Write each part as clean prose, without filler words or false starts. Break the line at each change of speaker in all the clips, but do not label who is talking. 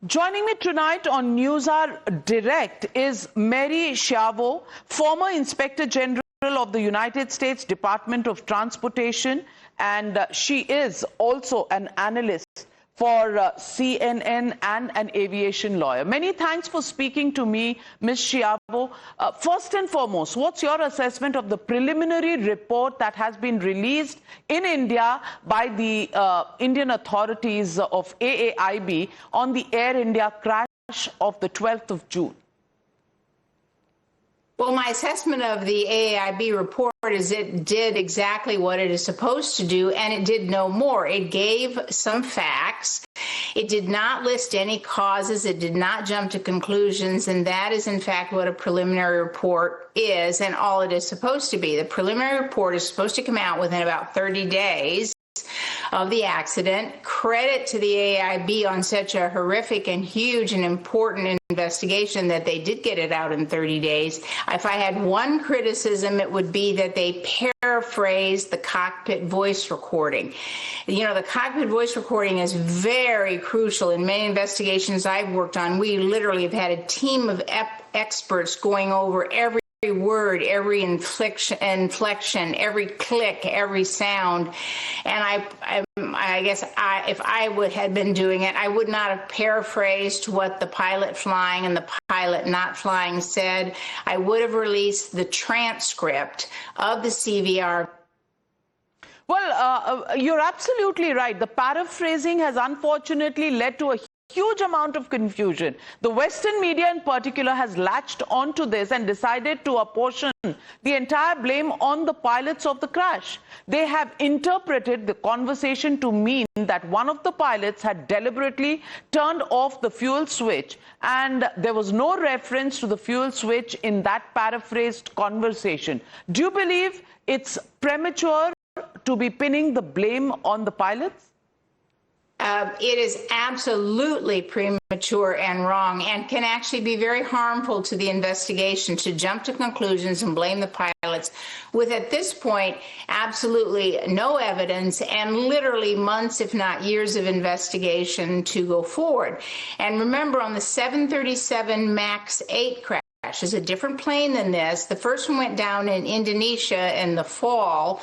Joining me tonight on NewsHour Direct is Mary Schiavo, former Inspector General of the United States Department of Transportation, and she is also an analyst for CNN and an aviation lawyer. Many thanks for speaking to me, Ms. Shiavo. First and foremost, what's your assessment of the preliminary report that has been released in India by the Indian authorities of AAIB on the Air India crash of the 12th of June?
Well, my assessment of the AAIB report is it did exactly what it is supposed to do, and it did no more. It gave some facts. It did not list any causes. It did not jump to conclusions, and that is, in fact, what a preliminary report is and all it is supposed to be. The preliminary report is supposed to come out within about 30 days of the accident. Credit to the AAIB on such a horrific and huge and important investigation that they did get it out in 30 days. If I had one criticism, it would be that they paraphrased the cockpit voice recording. You know, the cockpit voice recording is very crucial. In many investigations I've worked on, we literally have had a team of experts going over every word, every inflection, every click, every sound. And I guess if I had been doing it, I would not have paraphrased what the pilot flying and the pilot not flying said. I would have released the transcript of the CVR.
Well, you're absolutely right. The paraphrasing has unfortunately led to a huge amount of confusion. The Western media in particular has latched onto this and decided to apportion the entire blame on the pilots of the crash. They have interpreted the conversation to mean that one of the pilots had deliberately turned off the fuel switch, and there was no reference to the fuel switch in that paraphrased conversation. Do you believe it's premature to be pinning the blame on the pilots?
It is absolutely premature and wrong, and can actually be very harmful to the investigation to jump to conclusions and blame the pilots with, at this point, absolutely no evidence and literally months, if not years, of investigation to go forward. And remember, on the 737 MAX 8 crash, is a different plane than this. The first one went down in Indonesia in the fall,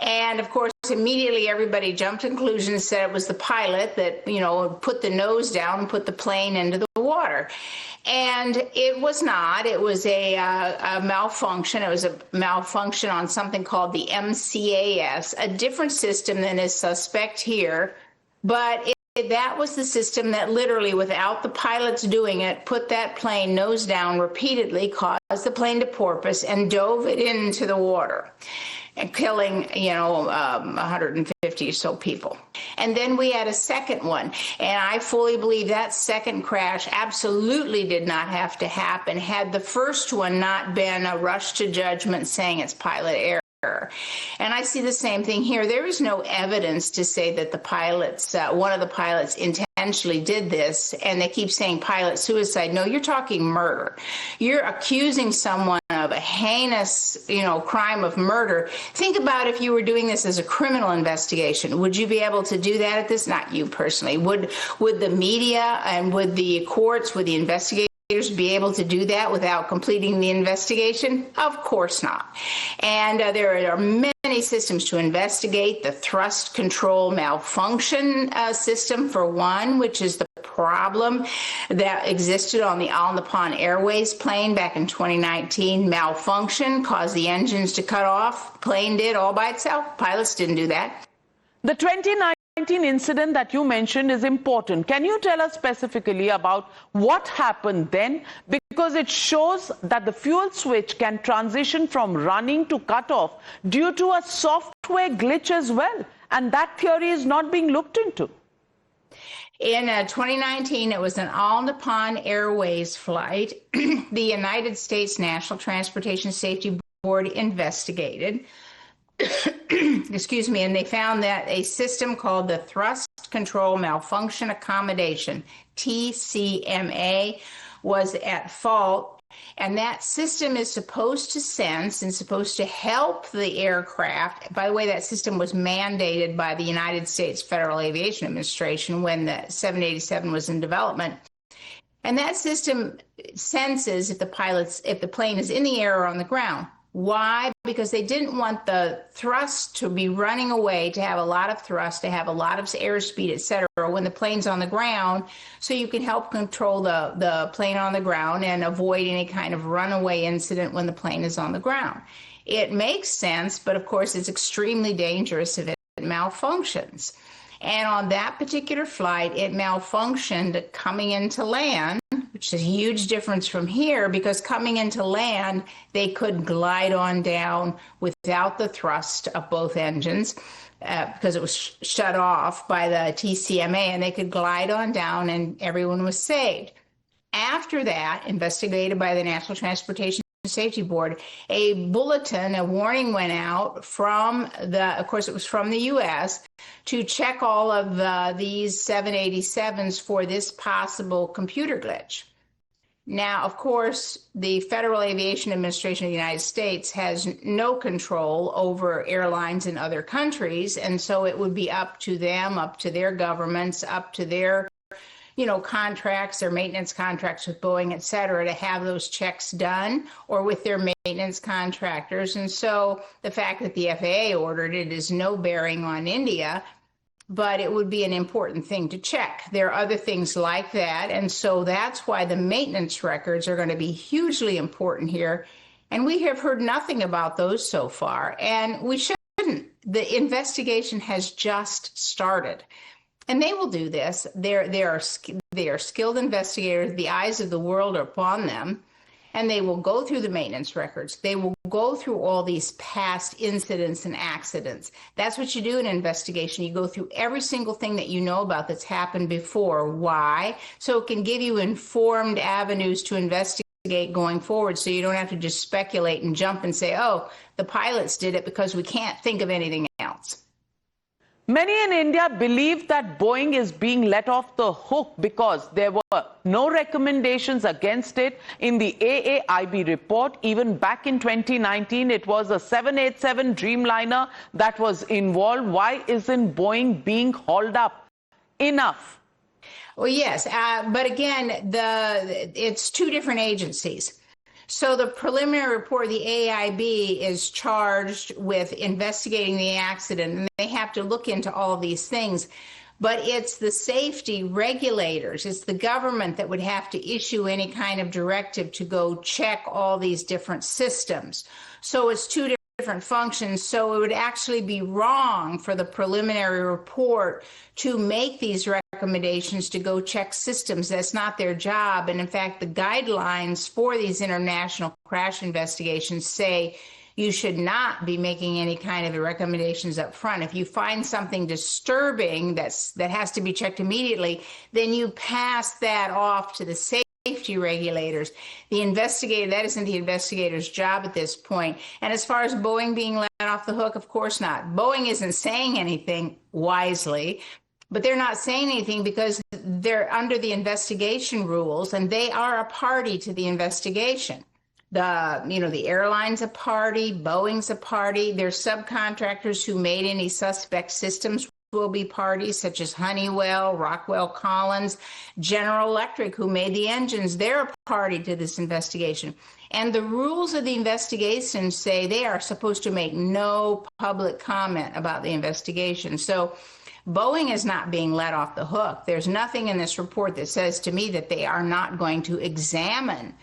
and of course immediately everybody jumped to conclusions and said it was the pilot that, you know, put the nose down and put the plane into the water. And it was not. It was a malfunction. It was a malfunction on something called the MCAS, a different system than is suspect here, but that was the system that literally, without the pilots doing it, put that plane nose down repeatedly, caused the plane to porpoise, and dove it into the water, and killing, 150 or so people. And then we had a second one, and I fully believe that second crash absolutely did not have to happen had the first one not been a rush to judgment saying it's pilot error. And I see the same thing here. There is no evidence to say that the pilots, one of the pilots intentionally did this, and they keep saying pilot suicide. No, you're talking murder. You're accusing someone of a heinous, crime of murder. Think about if you were doing this as a criminal investigation. Would you be able to do that at this? Not you personally. Would the media and would the courts, would the investigators be able to do that without completing the investigation? Of course not. And there are many systems to investigate. The thrust control malfunction system, for one, which is the problem that existed on the Nippon Airways plane back in 2019. Malfunction caused the engines to cut off. Plane did all by itself. Pilots didn't do that.
The 2019 incident that you mentioned is important. Can you tell us specifically about what happened then? Because it shows that the fuel switch can transition from running to cut off due to a software glitch as well. And that theory is not being looked into.
In 2019, it was an all-Nippon Airways flight. The United States National Transportation Safety Board investigated. Excuse me, and they found that a system called the Thrust Control Malfunction Accommodation, TCMA, was at fault. And that system is supposed to sense and supposed to help the aircraft. By the way, that system was mandated by the United States Federal Aviation Administration when the 787 was in development. And that system senses if the plane is in the air or on the ground. Why? Because they didn't want the thrust to be running away, to have a lot of thrust, to have a lot of airspeed, et cetera, when the plane's on the ground, so you can help control the plane on the ground and avoid any kind of runaway incident when the plane is on the ground. It makes sense, but of course it's extremely dangerous if it malfunctions. And on that particular flight, it malfunctioned coming into land, which is a huge difference from here, because coming into land, they could glide on down without the thrust of both engines because it was shut off by the TCMA, and they could glide on down and everyone was saved. After that, investigated by the National Transportation Safety Board, a bulletin, a warning went out of course it was from the U.S., to check all of these 787s for this possible computer glitch. Now, of course, the Federal Aviation Administration of the United States has no control over airlines in other countries, and so it would be up to them, up to their governments, up to their contracts, their maintenance contracts with Boeing, et cetera, to have those checks done, or with their maintenance contractors. And so the fact that the FAA ordered it is no bearing on India, but it would be an important thing to check. There are other things like that. And so that's why the maintenance records are going to be hugely important here. And we have heard nothing about those so far. And we shouldn't. The investigation has just started. And they will do this. They are skilled investigators. The eyes of the world are upon them. And they will go through the maintenance records. They will go through all these past incidents and accidents. That's what you do in an investigation. You go through every single thing that you know about that's happened before. Why? So it can give you informed avenues to investigate going forward, so you don't have to just speculate and jump and say, oh, the pilots did it because we can't think of anything else.
Many in India believe that Boeing is being let off the hook because there were no recommendations against it in the AAIB report. Even back in 2019, it was a 787 Dreamliner that was involved. Why isn't Boeing being hauled up enough?
Well, yes, but again, it's two different agencies. So the preliminary report, the AAIB, is charged with investigating the accident, and they have to look into all of these things. But it's the safety regulators, it's the government that would have to issue any kind of directive to go check all these different systems. So it's two different functions. So it would actually be wrong for the preliminary report to make these recommendations to go check systems. That's not their job. And in fact, the guidelines for these international crash investigations say you should not be making any kind of recommendations up front. If you find something disturbing that has to be checked immediately, then you pass that off to the safety regulators. The investigator, that isn't the investigator's job at this point. And as far as Boeing being let off the hook, of course not. Boeing isn't saying anything wisely, but they're not saying anything because they're under the investigation rules and they are a party to the investigation. The airline's a party, Boeing's a party, their subcontractors who made any suspect systems will be parties, such as Honeywell, Rockwell Collins, General Electric, who made the engines. They're a party to this investigation. And the rules of the investigation say they are supposed to make no public comment about the investigation. So Boeing is not being let off the hook. There's nothing in this report that says to me that they are not going to examine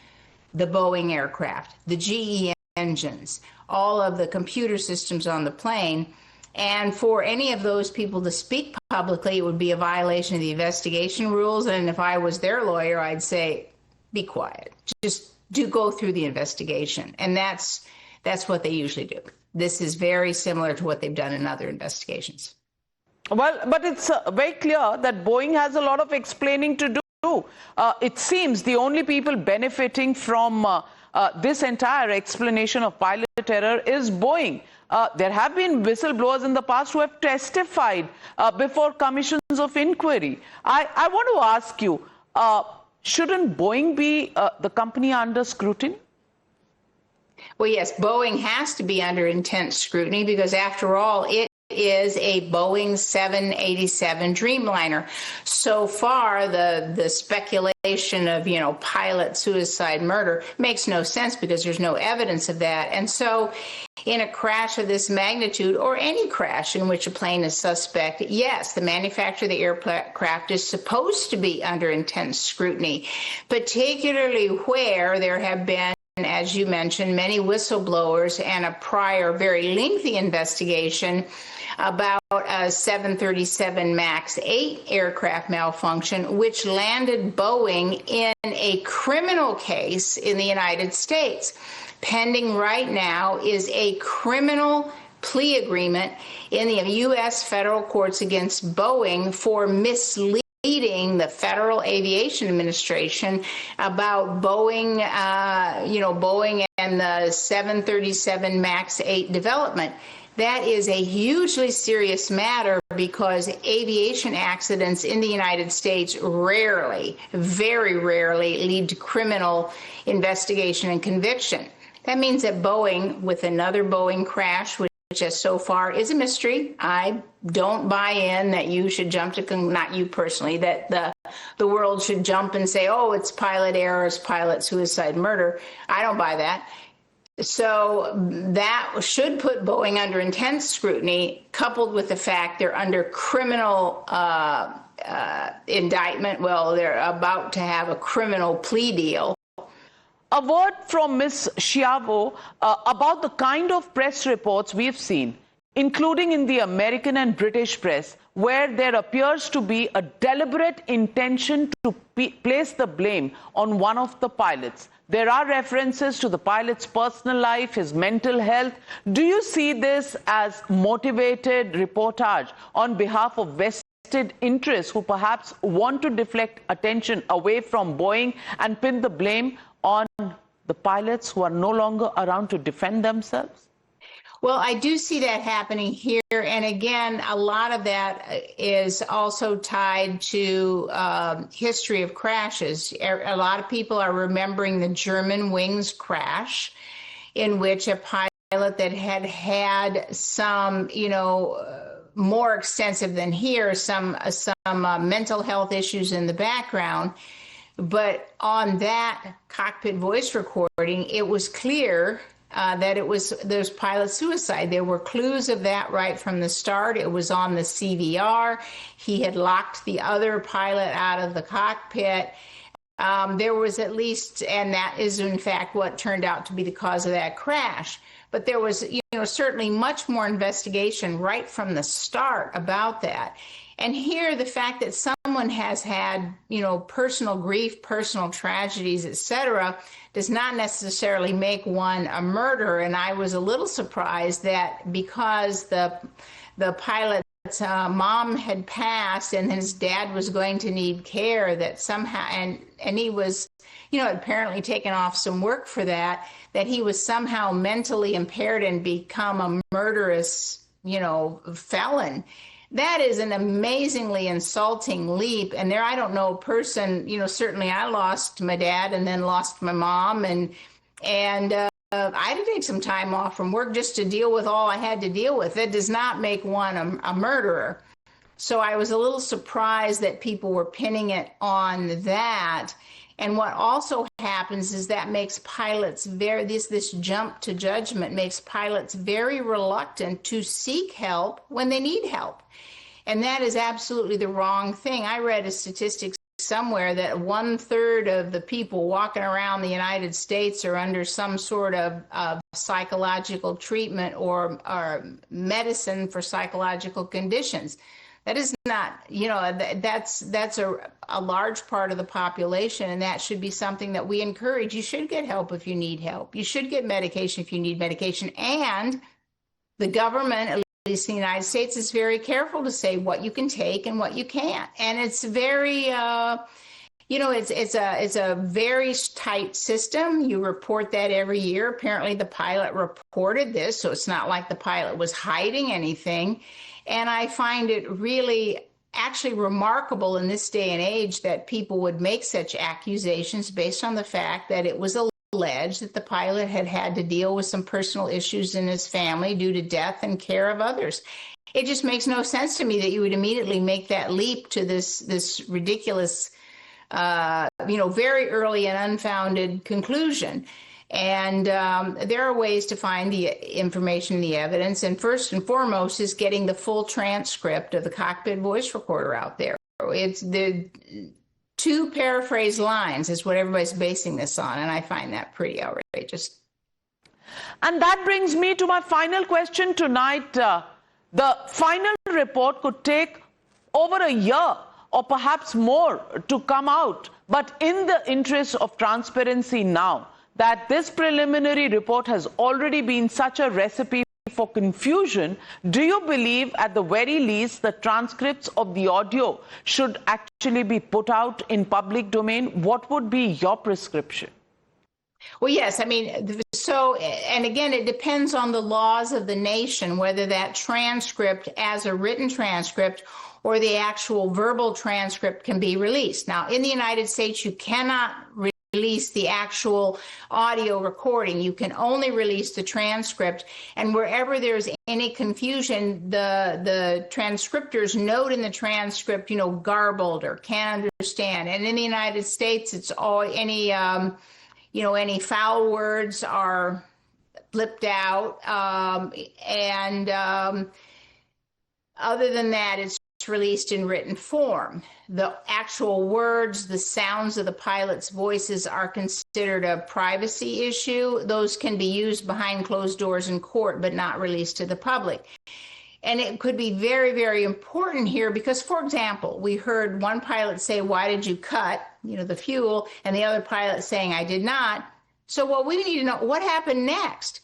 the Boeing aircraft, the GE engines, all of the computer systems on the plane. And for any of those people to speak publicly, it would be a violation of the investigation rules. And if I was their lawyer, I'd say, be quiet. Just do go through the investigation. And that's what they usually do. This is very similar to what they've done in other investigations.
Well, but it's very clear that Boeing has a lot of explaining to do. It seems the only people benefiting from this entire explanation of pilot error is Boeing. There have been whistleblowers in the past who have testified before commissions of inquiry. I want to ask you, shouldn't Boeing be the company under scrutiny?
Well, yes, Boeing has to be under intense scrutiny because, after all, it is a Boeing 787 Dreamliner. So far, the speculation of, pilot suicide murder makes no sense because there's no evidence of that. And so in a crash of this magnitude, or any crash in which a plane is suspect, yes, the manufacturer of the aircraft is supposed to be under intense scrutiny, particularly where there have been, as you mentioned, many whistleblowers and a prior very lengthy investigation about a 737 MAX 8 aircraft malfunction, which landed Boeing in a criminal case in the United States. Pending right now is a criminal plea agreement in the U.S. federal courts against Boeing for misleading the Federal Aviation Administration about Boeing, Boeing and the 737 MAX 8 development. That is a hugely serious matter because aviation accidents in the United States rarely, very rarely, lead to criminal investigation and conviction. That means that Boeing, with another Boeing crash, which so far is a mystery, I don't buy in that you should jump to, not you personally, that the world should jump and say, oh, it's pilot error, it's pilot suicide murder. I don't buy that. So that should put Boeing under intense scrutiny, coupled with the fact they're under criminal indictment. Well, they're about to have a criminal plea deal.
A word from Ms. Schiavo about the kind of press reports we've seen, including in the American and British press, where there appears to be a deliberate intention to place the blame on one of the pilots. There are references to the pilot's personal life, his mental health. Do you see this as motivated reportage on behalf of vested interests who perhaps want to deflect attention away from Boeing and pin the blame on the pilots who are no longer around to defend themselves?
Well, I do see that happening here. And again, a lot of that is also tied to history of crashes. A lot of people are remembering the German wings crash, in which a pilot that had some, more extensive than here, some mental health issues in the background. But on that cockpit voice recording, it was clear that there's pilot suicide. There were clues of that right from the start. It was on the CVR. He had locked the other pilot out of the cockpit. There was at least, and that is in fact what turned out to be the cause of that crash. But there was, certainly much more investigation right from the start about that. And here, the fact that someone has had, personal grief, personal tragedies, etc., does not necessarily make one a murderer. And I was a little surprised that because the pilot's mom had passed and his dad was going to need care, that somehow, and he was, apparently taken off some work for that he was somehow mentally impaired and become a murderous, felon. That is an amazingly insulting leap. And there, I don't know a person, certainly I lost my dad and then lost my mom. And I had to take some time off from work just to deal with all I had to deal with. That does not make one a murderer. So I was a little surprised that people were pinning it on that. And what also happens is that makes pilots this jump to judgment makes pilots very reluctant to seek help when they need help. And that is absolutely the wrong thing. I read a statistic somewhere that 1/3 of the people walking around the United States are under some sort of psychological treatment or medicine for psychological conditions. That is not, that's a large part of the population, and that should be something that we encourage. You should get help if you need help. You should get medication if you need medication. And the government, at least in the United States, is very careful to say what you can take and what you can't. And it's very, it's a very tight system. You report that every year. Apparently the pilot reported this, so it's not like the pilot was hiding anything. And I find it really actually remarkable in this day and age that people would make such accusations based on the fact that it was allege that the pilot had had to deal with some personal issues in his family due to death and care of others. It just makes no sense to me that you would immediately make that leap to this ridiculous, very early and unfounded conclusion. And there are ways to find the information, the evidence, and first and foremost is getting the full transcript of the cockpit voice recorder out there. It's the 2 paraphrased lines is what everybody's basing this on, and I find that pretty outrageous.
And that brings me to my final question tonight. The final report could take over a year or perhaps more to come out. But in the interest of transparency now, that this preliminary report has already been such a recipe for confusion, do you believe at the very least the transcripts of the audio should actually be put out in public domain? What would be your prescription?
Well, yes, I mean, so, and again, it depends on the laws of the nation, whether that transcript as a written transcript or the actual verbal transcript can be released. Now, in the United States, you cannot release the actual audio recording. You can only release the transcript. And wherever there's any confusion, the transcriptors note in the transcript, garbled or can't understand. And in the United States, it's all any foul words are blipped out. Other than that, it's released in written form. The actual words, the sounds of the pilot's voices are considered a privacy issue. Those can be used behind closed doors in court, but not released to the public. And it could be very, very important here because, for example, we heard one pilot say, "Why did you cut, the fuel?" and the other pilot saying, "I did not." So what we need to know, what happened next?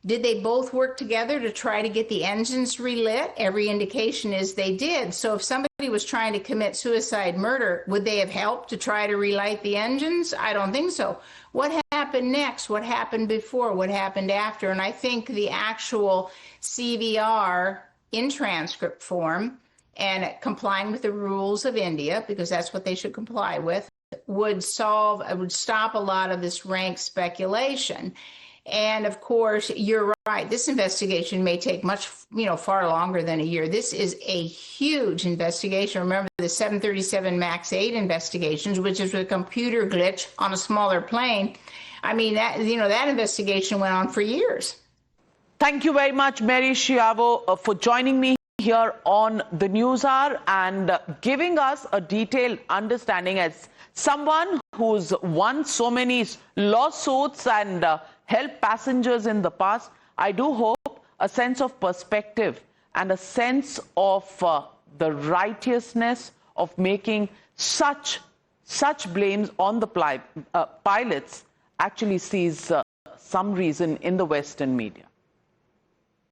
Did they both work together to try to get the engines relit? Every indication is they did. So if somebody was trying to commit suicide murder, would they have helped to try to relight the engines? I don't think so. What happened next? What happened before? What happened after? And I think the actual CVR in transcript form and complying with the rules of India, because that's what they should comply with, would stop a lot of this rank speculation. And of course, you're right. This investigation may take far longer than a year. This is a huge investigation. Remember the 737 MAX 8 investigations, which is a computer glitch on a smaller plane. I mean, that investigation went on for years.
Thank you very much, Mary Schiavo, for joining me here on the News Hour and giving us a detailed understanding. As someone who's won so many lawsuits and helped passengers in the past, I do hope a sense of perspective and a sense of the righteousness of making such blames on the pilots actually sees some reason in the Western media.